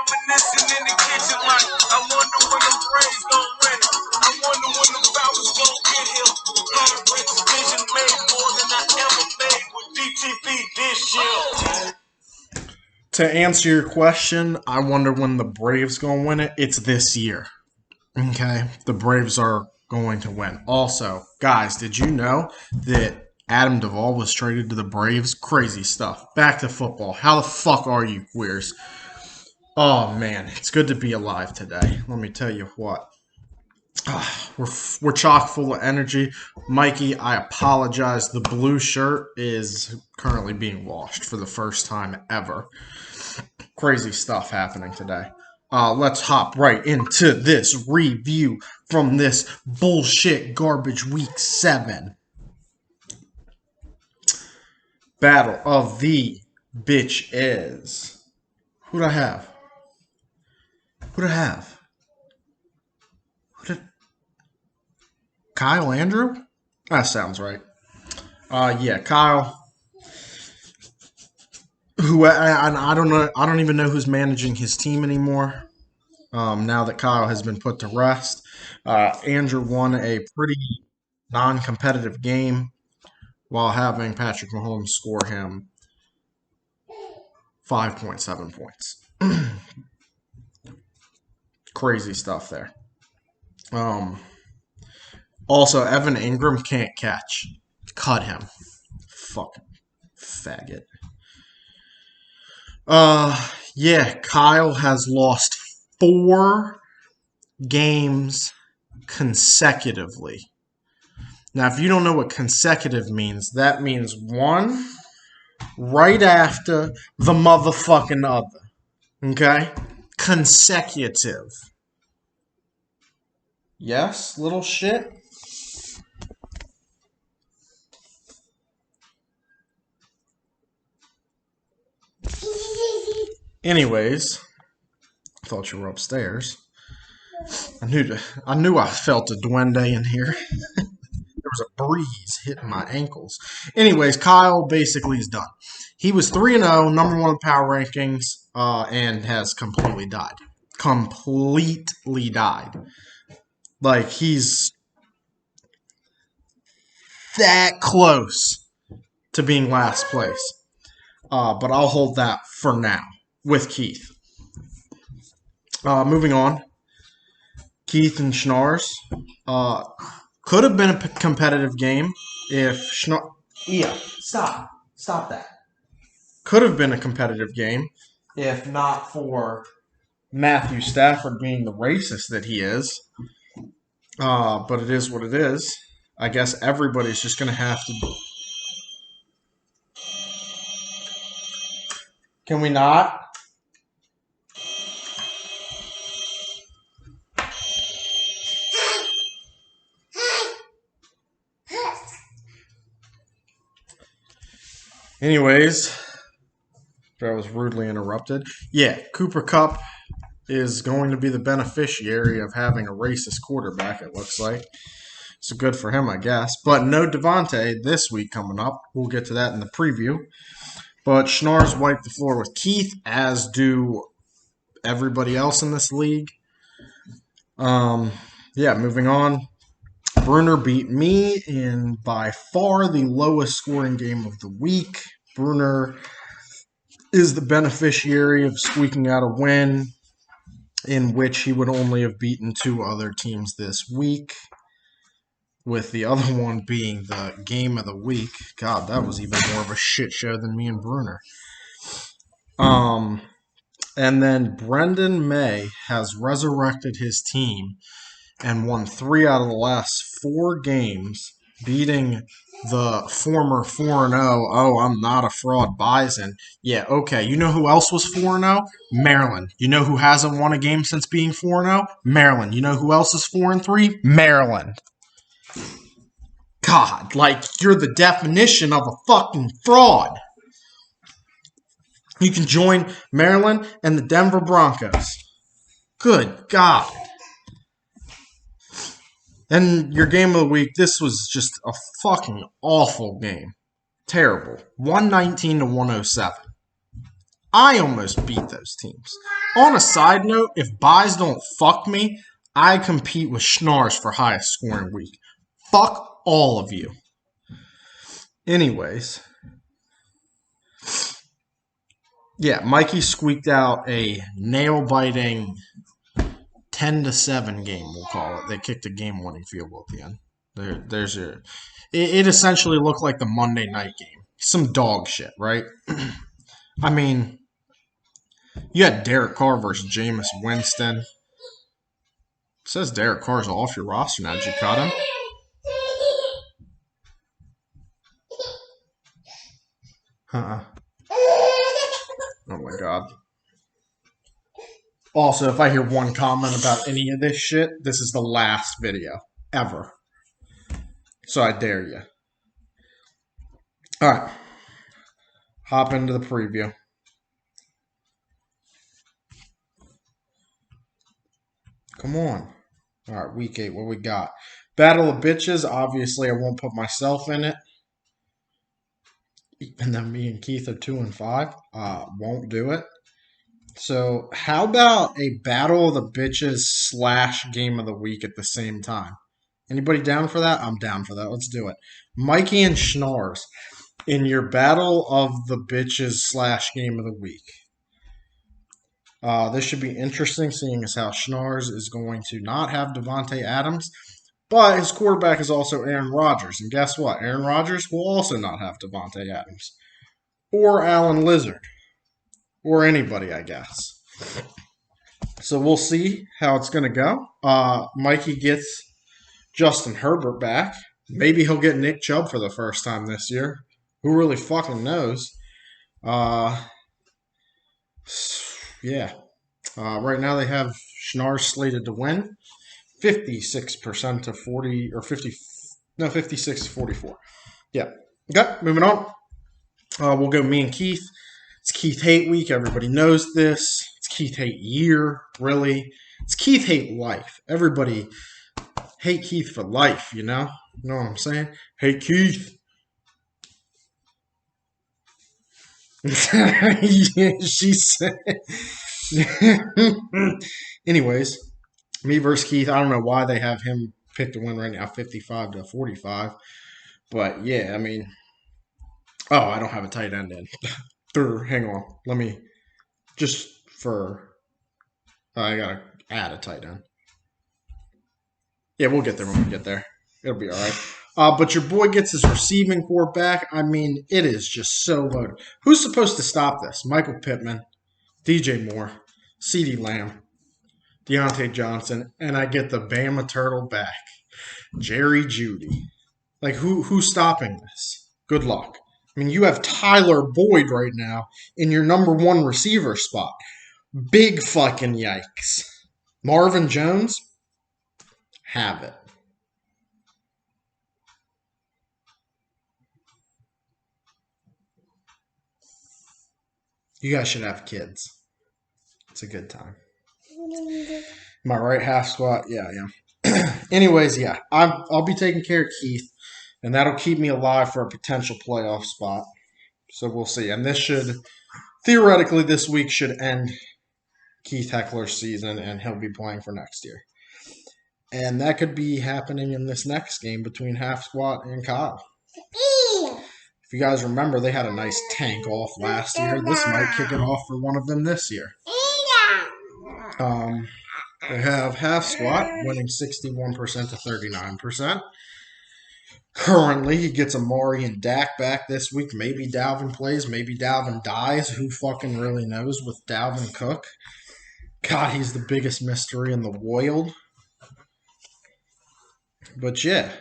reminiscing in the kitchen like, I wonder when the Braves gon' win it. I wonder when the Falcons gon' get here. Rich vision made more than I ever made with DTV this year. To answer your question, I wonder when the Braves gonna win it. It's this year. Okay, the Braves are going to win. Also, guys, did you know that Adam Duvall was traded to the Braves? Crazy stuff. Back to football. How the fuck are you, queers? Oh man, it's good to be alive today. Let me tell you what. We're chock full of energy. Mikey, I apologize. The blue shirt is currently being washed for the first time ever. Crazy stuff happening today. Let's hop right into this review from this bullshit garbage week 7. Battle of the bitch is. Who'd I have? Kyle Andrew? That sounds right. Yeah, Kyle. Who I don't know. I don't even know who's managing his team anymore. Now that Kyle has been put to rest, Andrew won a pretty non-competitive game while having Patrick Mahomes score him 5.7 points. Crazy stuff there. Also, Evan Ingram can't catch. Cut him. Fucking faggot. Yeah, Kyle has lost 4 games consecutively. Now, if you don't know what consecutive means, that means one right after the motherfucking other. Okay? Consecutive. Yes, little shit? Anyways, I thought you were upstairs. I knew I felt a duende in here. There was a breeze hitting my ankles. Anyways, Kyle basically is done. He was 3-0, number 1 in power rankings, and has completely died. Completely died. Like, he's that close to being last place. But I'll hold that for now with Keith. Moving on. Keith and Schnars. Could have been a competitive game if Schnars... Yeah, stop. Stop that. Could have been a competitive game if not for Matthew Stafford being the racist that he is. But it is what it is. I guess everybody's just going to have to... Can we not? Anyways, I was rudely interrupted. Yeah, Cooper Kupp is going to be the beneficiary of having a racist quarterback, it looks like. So good for him, I guess. But no Devontae this week coming up. We'll get to that in the preview. But Schnars wiped the floor with Keith, as do everybody else in this league. Yeah, moving on. Bruner beat me in by far the lowest scoring game of the week. Bruner is the beneficiary of squeaking out a win in which he would only have beaten 2 other teams this week, with the other one being the game of the week. God, that was even more of a shit show than me and Bruner. And then Brendan May has resurrected his team and won 3 out of the last 4 games, beating the former 4-0, oh, I'm not a fraud Bison. Yeah, okay. You know who else was 4-0? Maryland. You know who hasn't won a game since being 4-0? Maryland. You know who else is 4-3? Maryland. God, like, you're the definition of a fucking fraud. You can join Maryland and the Denver Broncos. Good God. And your game of the week, this was just a fucking awful game. Terrible. 119 to 107. I almost beat those teams. On a side note, if buys don't fuck me, I compete with Schnars for highest scoring week. Fuck all of you. Anyways, yeah, Mikey squeaked out a nail-biting 10-7 game, we'll call it. They kicked a game-winning field goal at the end. There's your. It essentially looked like the Monday night game. Some dog shit, right? I mean, you had Derek Carr versus Jameis Winston. It says Derek Carr's off your roster now. Did you cut him? Uh-uh. Oh my god. Also, if I hear one comment about any of this shit, this is the last video ever. So I dare you. Alright. Hop into the preview. Come on. Alright, week 8, what we got? Battle of Bitches. Obviously, I won't put myself in it. And then me and Keith are 2-5. Won't do it. So, how about a Battle of the Bitches / Game of the Week at the same time? Anybody down for that? I'm down for that. Let's do it. Mikey and Schnars in your Battle of the Bitches / Game of the Week. This should be interesting, seeing as how Schnars is going to not have Devontae Adams, but his quarterback is also Aaron Rodgers. And guess what? Aaron Rodgers will also not have Devontae Adams. Or Alan Lizard. Or anybody, I guess. So we'll see how it's going to go. Mikey gets Justin Herbert back. Maybe he'll get Nick Chubb for the first time this year. Who really fucking knows? Yeah. Right now they have Schnars slated to win 56% to 40 or 50. No, 56 to 44. Yeah. Okay, moving on. We'll go me and Keith. It's Keith Hate Week. Everybody knows this. It's Keith Hate Year, really. It's Keith Hate Life. Everybody hate Keith for life, you know? You know what I'm saying? Hey, Keith. Yeah, she said. Anyways, me versus Keith. I don't know why they have him pick to win right now, 55 to 45. But yeah, I mean, I don't have a tight end in. Hang on, let me just for. I gotta add a tight end. Yeah, we'll get there when we get there. It'll be all right. But your boy gets his receiving core back. I mean, it is just so loaded. Who's supposed to stop this? Michael Pittman, DJ Moore, CeeDee Lamb, Deontay Johnson, and I get the Bama Turtle back, Jerry Jeudy. Like, who's stopping this? Good luck. I mean, you have Tyler Boyd right now in your number 1 receiver spot. Big fucking yikes. Marvin Jones, have it. You guys should have kids. It's a good time. Am I right? Half squat? Yeah, yeah. Anyways, yeah. I'll be taking care of Keith, and that'll keep me alive for a potential playoff spot. So we'll see. And this should, theoretically, this week should end Keith Heckler's season, and he'll be playing for next year. And that could be happening in this next game between Half Squat and Kyle. If you guys remember, they had a nice tank off last year. This might kick it off for one of them this year. They have Half Squat winning 61% to 39%. Currently, he gets Amari and Dak back this week. Maybe Dalvin plays. Maybe Dalvin dies. Who fucking really knows with Dalvin Cook? God, he's the biggest mystery in the world. But yeah.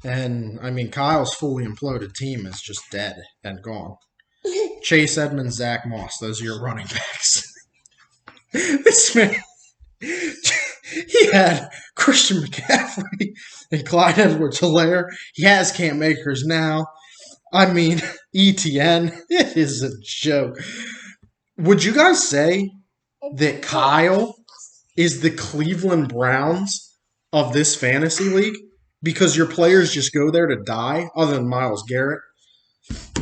And, I mean, Kyle's fully imploded team is just dead and gone. Chase Edmonds, Zach Moss. Those are your running backs. This man, he had Christian McCaffrey and Clyde Edwards-Helaire. He has Cam Akers now. I mean, ETN. It is a joke. Would you guys say that Kyle is the Cleveland Browns of this fantasy league? Because your players just go there to die, other than Myles Garrett.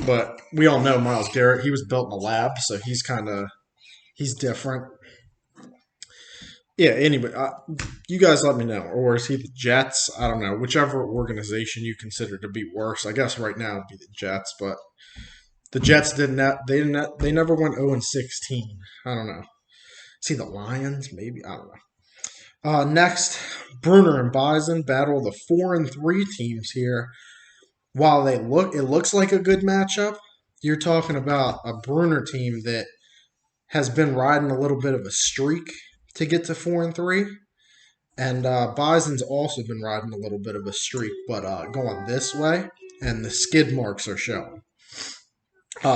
But we all know Myles Garrett. He was built in a lab, so he's different. Yeah, anyway, you guys let me know. Or is he the Jets? I don't know. Whichever organization you consider to be worse. I guess right now it'd be the Jets, but the Jets they never went 0-16. I don't know. See the Lions? Maybe. I don't know. Next, Bruner and Bison battle the 4-3 teams here. While it looks like a good matchup, you're talking about a Bruner team that has been riding a little bit of a streak to get to 4-3. And Bison's also been riding a little bit of a streak, but going this way, and the skid marks are showing.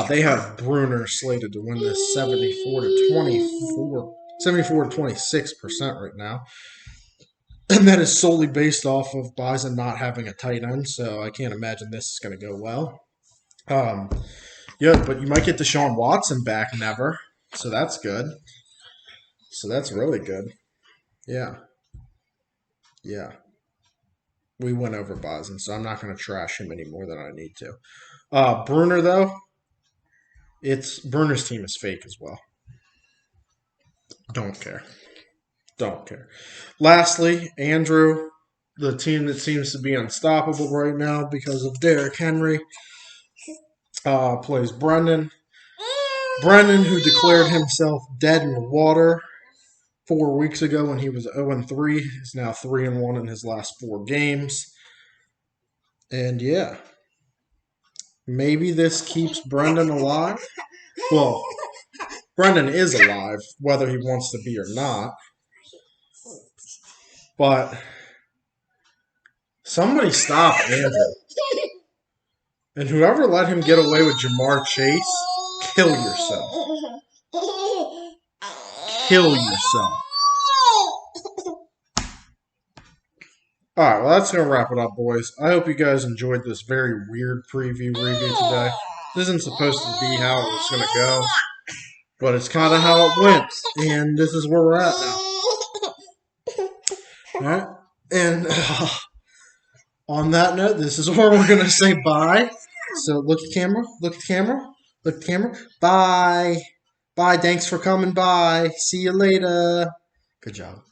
They have Bruner slated to win this 74 to 26% right now. And that is solely based off of Bison not having a tight end, so I can't imagine this is going to go well. Yeah, but you might get Deshaun Watson back never, so that's good. So that's really good. Yeah. Yeah. We went over Boston, so I'm not going to trash him any more than I need to. Bruner, though, Bruner's team is fake as well. Don't care. Don't care. Lastly, Andrew, the team that seems to be unstoppable right now because of Derrick Henry, plays Brendan. Brendan, who declared himself dead in the water 4 weeks ago when he was 0-3, is now 3-1 in his last 4 games. And yeah, maybe this keeps Brendan alive. Well, Brendan is alive, whether he wants to be or not. But somebody stop Andrew. And whoever let him get away with Jamar Chase, kill yourself. Kill yourself. Alright, well, that's going to wrap it up, boys. I hope you guys enjoyed this very weird review today. This isn't supposed to be how it was going to go, but it's kind of how it went, and this is where we're at now. Alright, and on that note, this is where we're going to say bye. So look at the camera, look at the camera, look at the camera. Bye. Bye, thanks for coming by. See you later. Good job.